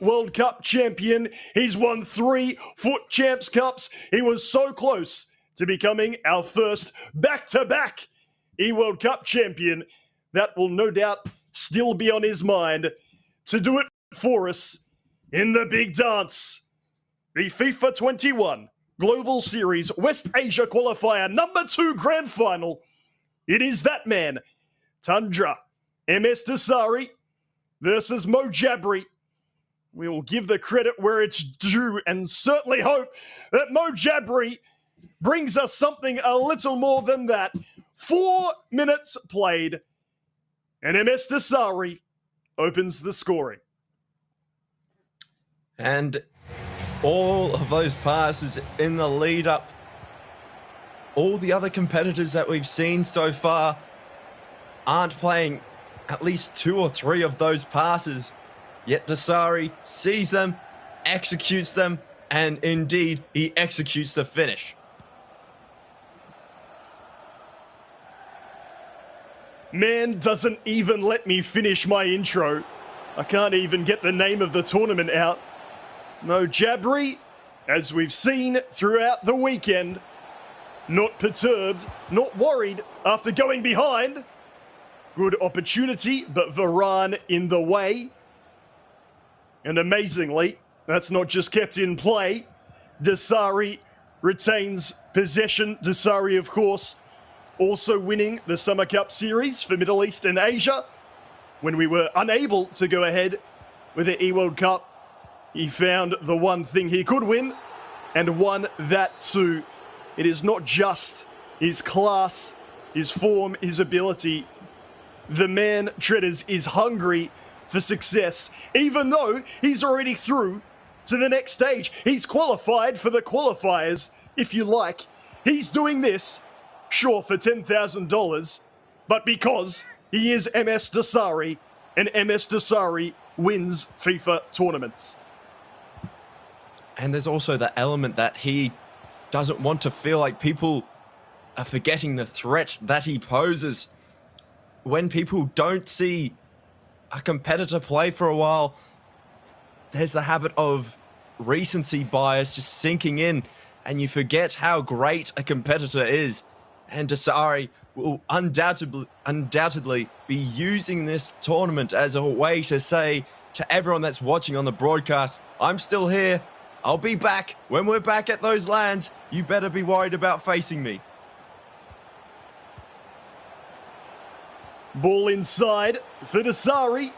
World Cup champion. He's won 3 Foot Champs Cups. He was so close to becoming our first back-to-back World Cup champion. That will no doubt still be on his mind. To do it for us in the big dance, the FIFA 21 Global Series West Asia Qualifier number 2 Grand Final. It is that man, Tundra Msdossary versus MoJabri. We will give the credit where it's due and certainly hope that MoJabri brings us something a little more than that. 4 minutes played, and Msdossary opens the scoring. And all of those passes in the lead up, all the other competitors that we've seen so far aren't playing at least 2 or 3 of those passes. Yet Msdossary sees them, executes them, and indeed he executes the finish. Man doesn't even let me finish my intro. I can't even get the name of the tournament out. MoJabri, as we've seen throughout the weekend, not perturbed, not worried after going behind. Good opportunity, but Varane in the way. And amazingly, that's not just kept in play. Msdossary retains possession. Msdossary, of course, also winning the Summer Cup Series for Middle East and Asia. When we were unable to go ahead with the World Cup, he found the one thing he could win and won that too. It is not just his class, his form, his ability. The man, Treaders, is hungry for success, even though he's already through to the next stage. He's qualified for the qualifiers, if you like. He's doing this, sure, for $10,000, but because he is Msdossary, and Msdossary wins FIFA tournaments. And there's also the element that he doesn't want to feel like people are forgetting the threat that he poses. When people don't see a competitor play for a while, there's the habit of recency bias just sinking in, and you forget how great a competitor is. And Msdossary will undoubtedly be using this tournament as a way to say to everyone that's watching on the broadcast, I'm still here. I'll be back. When we're back at those lands, you better be worried about facing me. Ball inside for Msdossary.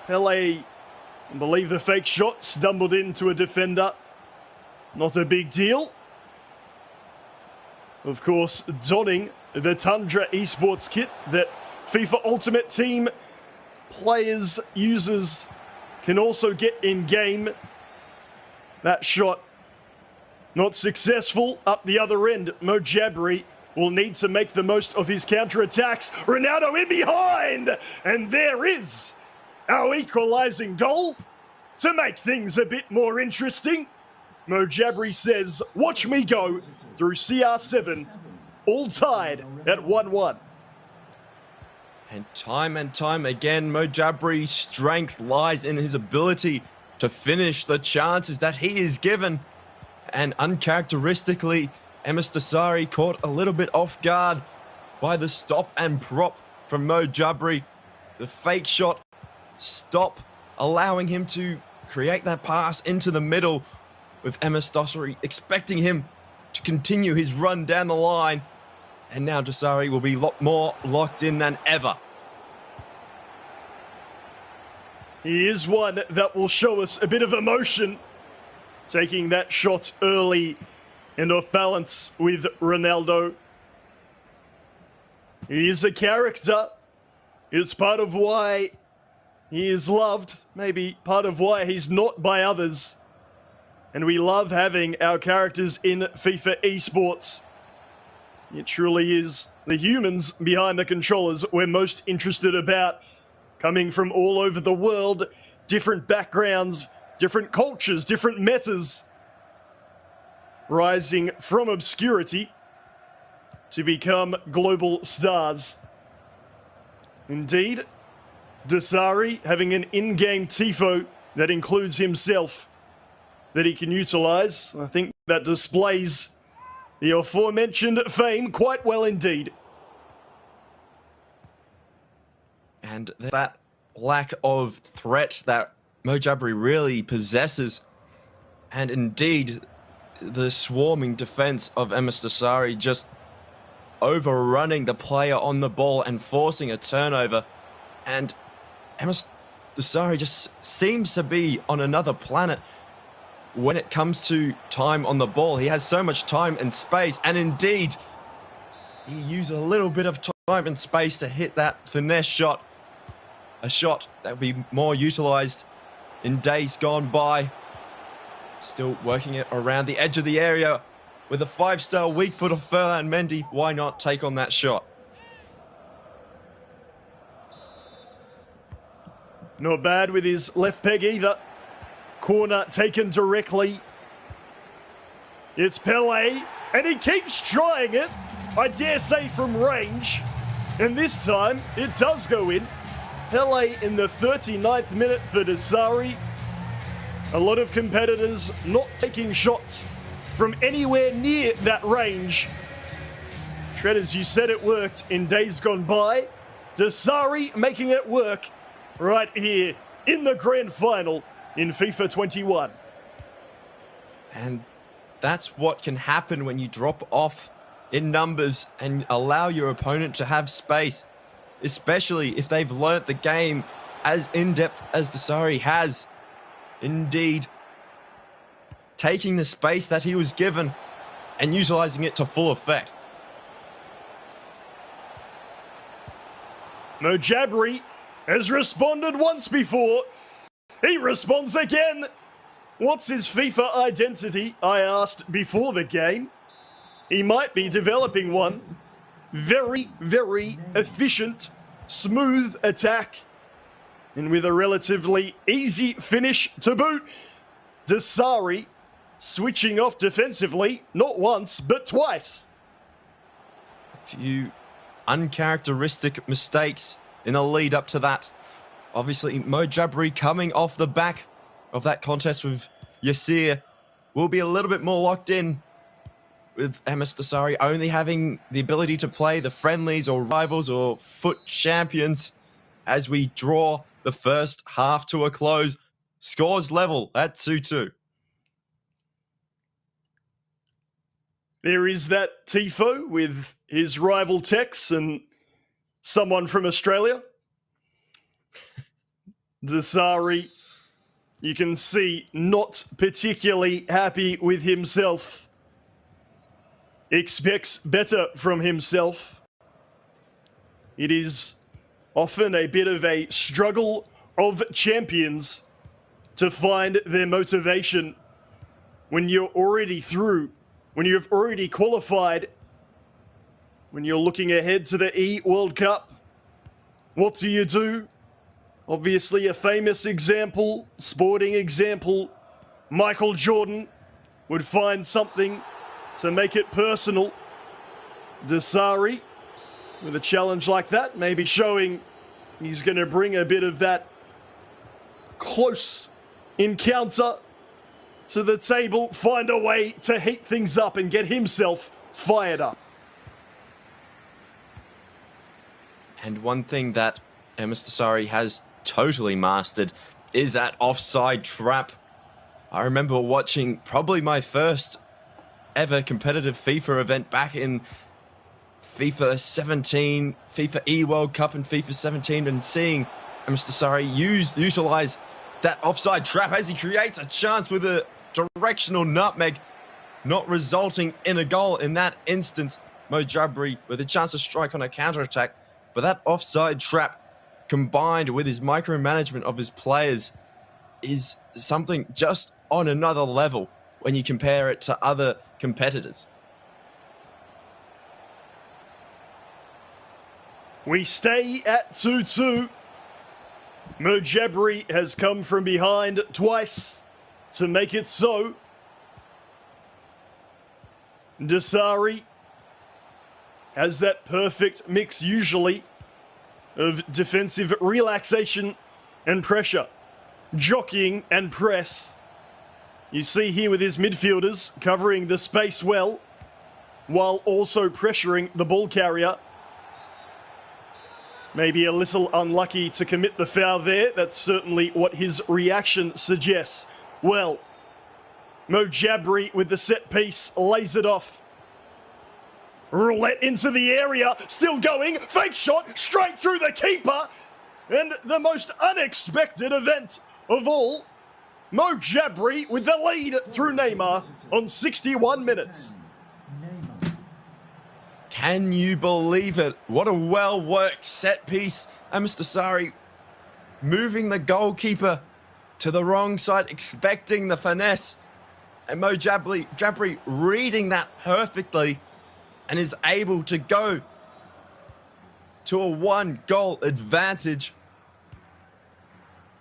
Pele, I believe the fake shot, stumbled into a defender. Not a big deal. Of course, donning the Tundra esports kit that FIFA Ultimate Team players, users can also get in-game. That shot not successful up the other end. MoJabri will need to make the most of his counter-attacks. Ronaldo in behind! And there is our equalizing goal to make things a bit more interesting. MoJabri says, watch me go through CR7, all tied at 1-1. And time again, MoJabri's strength lies in his ability to finish the chances that he is given. And uncharacteristically, Msdossary caught a little bit off guard by the stop and prop from MoJabri. The fake shot stop, allowing him to create that pass into the middle, with Msdossary expecting him to continue his run down the line. And now Msdossary will be a lot more locked in than ever. He is one that will show us a bit of emotion, taking that shot early and off balance with Ronaldo. He is a character. It's part of why he is loved, maybe part of why he's not by others. And we love having our characters in FIFA esports. It truly is the humans behind the controllers we're most interested about, coming from all over the world, different backgrounds, different cultures, different metas, rising from obscurity to become global stars. Indeed, Msdossary having an in-game tifo that includes himself that he can utilise. I think that displays the aforementioned fame quite well indeed. And that lack of threat that MoJabri really possesses, and indeed the swarming defense of Msdossary just overrunning the player on the ball and forcing a turnover. And Msdossary just seems to be on another planet when it comes to time on the ball. He has so much time and space, and indeed he used a little bit of time and space to hit that finesse shot, a shot that would be more utilized in days gone by. Still working it around the edge of the area with a 5-star weak foot of Ferland Mendy. Why not take on that shot? Not bad with his left peg either. Corner taken directly. It's Pele, and he keeps trying it, I dare say from range. And this time, it does go in. Pele in the 39th minute for Msdossary. A lot of competitors not taking shots from anywhere near that range. Shredders, you said it worked in days gone by. Msdossary making it work right here in the grand final in FIFA 21. And that's what can happen when you drop off in numbers and allow your opponent to have space, especially if they've learnt the game as in-depth as Msdossary has. Indeed, taking the space that he was given and utilizing it to full effect. MoJabri has responded once before. He responds again. What's his FIFA identity? I asked before the game. He might be developing one. Very, very efficient, smooth attack. And with a relatively easy finish to boot. Msdossary switching off defensively, not once, but twice. A few uncharacteristic mistakes in the lead up to that. Obviously, MoJabri coming off the back of that contest with Yassir will be a little bit more locked in, with Msdossary only having the ability to play the friendlies or rivals or foot champions as we draw the first half to a close. Scores level at 2-2. There is that tifo with his rival Tex and someone from Australia. Msdossary, you can see, not particularly happy with himself. Expects better from himself. It is often a bit of a struggle of champions to find their motivation when you're already through, when you've already qualified, when you're looking ahead to the E-World Cup. What do? Obviously a famous example, sporting example, Michael Jordan would find something to make it personal. Msdossary, with a challenge like that, maybe showing he's going to bring a bit of that close encounter to the table, find a way to heat things up and get himself fired up. And one thing that Msdossary has totally mastered is that offside trap. I remember watching probably my first ever competitive FIFA event back in FIFA 17, FIFA E-World Cup and FIFA 17, and seeing Msdossary utilize that offside trap as he creates a chance with a directional nutmeg, not resulting in a goal in that instance. MoJabri with a chance to strike on a counter-attack, but that offside trap combined with his micromanagement of his players is something just on another level when you compare it to other competitors. We stay at 2-2. MoJabri has come from behind twice to make it so. Msdossary has that perfect mix usually of defensive relaxation and pressure. Jockeying and press. You see here with his midfielders covering the space well, while also pressuring the ball carrier. Maybe a little unlucky to commit the foul there. That's certainly what his reaction suggests. Well, MoJabri with the set piece lays it off. Roulette into the area, still going, fake shot, straight through the keeper. And the most unexpected event of all, MoJabri with the lead through Neymar on 61 minutes. Can you believe it? What a well-worked set piece. Msdossary moving the goalkeeper to the wrong side, expecting the finesse. And MoJabri reading that perfectly and is able to go to a 1-goal advantage.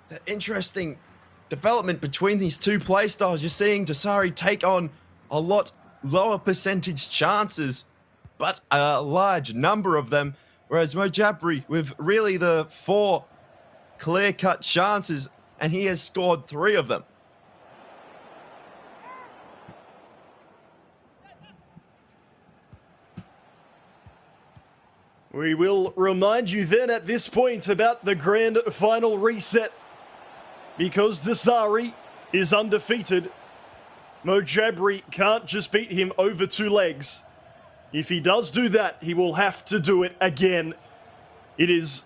The interesting development between these two play styles. You're seeing Msdossary take on a lot lower percentage chances, but a large number of them, whereas MoJabri with really the 4 clear-cut chances, and he has scored 3 of them. We will remind you then at this point about the grand final reset. Because Msdossary is undefeated, MoJabri can't just beat him over 2 legs. If he does do that, he will have to do it again. It is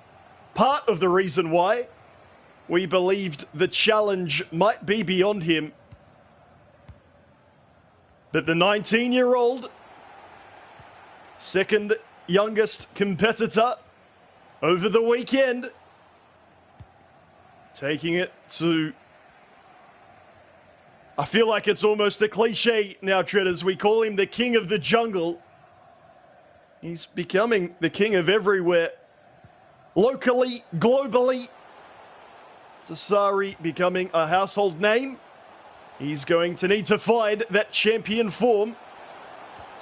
part of the reason why we believed the challenge might be beyond him. But the 19-year-old, second youngest competitor over the weekend, taking it to, I feel like it's almost a cliche now, Treaders. We call him the king of the jungle. He's becoming the king of everywhere. Locally, globally, Msdossary becoming a household name. He's going to need to find that champion form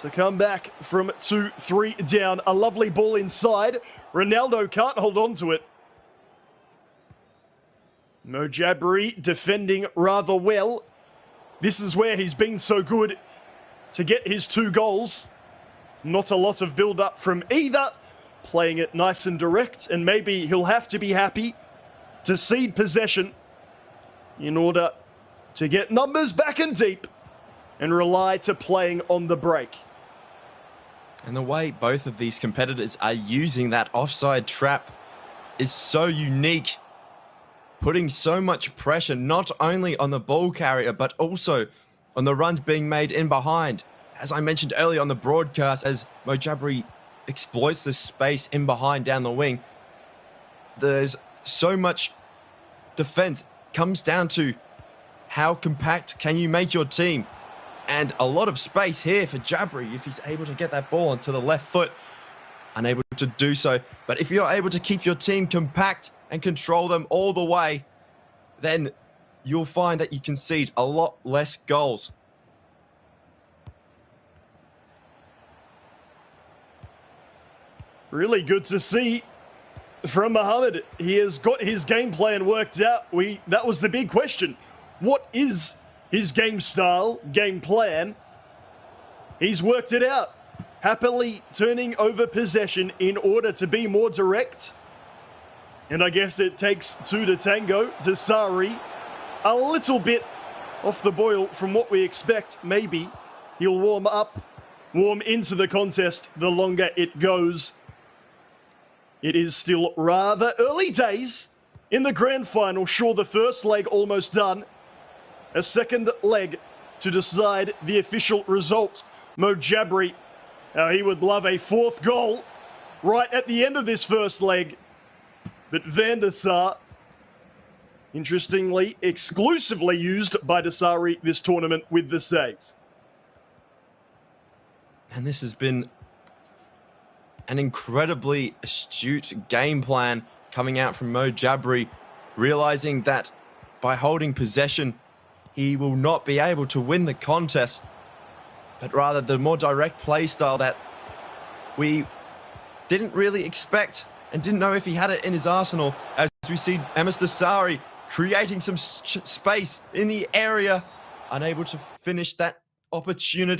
to come back from 2-3 down. A lovely ball inside. Ronaldo can't hold on to it. MoJabri defending rather well. This is where he's been so good to get his 2 goals. Not a lot of build-up from either. Playing it nice and direct, and maybe he'll have to be happy to cede possession in order to get numbers back and deep and rely to playing on the break. And the way both of these competitors are using that offside trap is so unique, putting so much pressure not only on the ball carrier but also on the runs being made in behind. As I mentioned earlier on the broadcast, as MoJabri exploits the space in behind down the wing, there's so much defense. Comes down to how compact can you make your team, and a lot of space here for Jabri if he's able to get that ball onto the left foot. Unable to do so, but if you're able to keep your team compact and control them all the way, then you'll find that you concede a lot less goals. Really good to see from Mohamed. He has got his game plan worked out. That was the big question. What is his game style, game plan? He's worked it out. Happily turning over possession in order to be more direct. And I guess it takes 2 to tango. Msdossary a little bit off the boil from what we expect. Maybe he'll warm into the contest the longer it goes. It is still rather early days in the grand final. Sure, the first leg almost done. A second leg to decide the official result. MoJabri, he would love a 4th goal right at the end of this first leg. But Van der Sar, interestingly, exclusively used by Msdossary this tournament with the save. And this has been an incredibly astute game plan coming out from MoJabri, realizing that by holding possession, he will not be able to win the contest, but rather the more direct play style that we didn't really expect and didn't know if he had it in his arsenal, as we see Msdossary creating some space in the area, unable to finish that opportunity.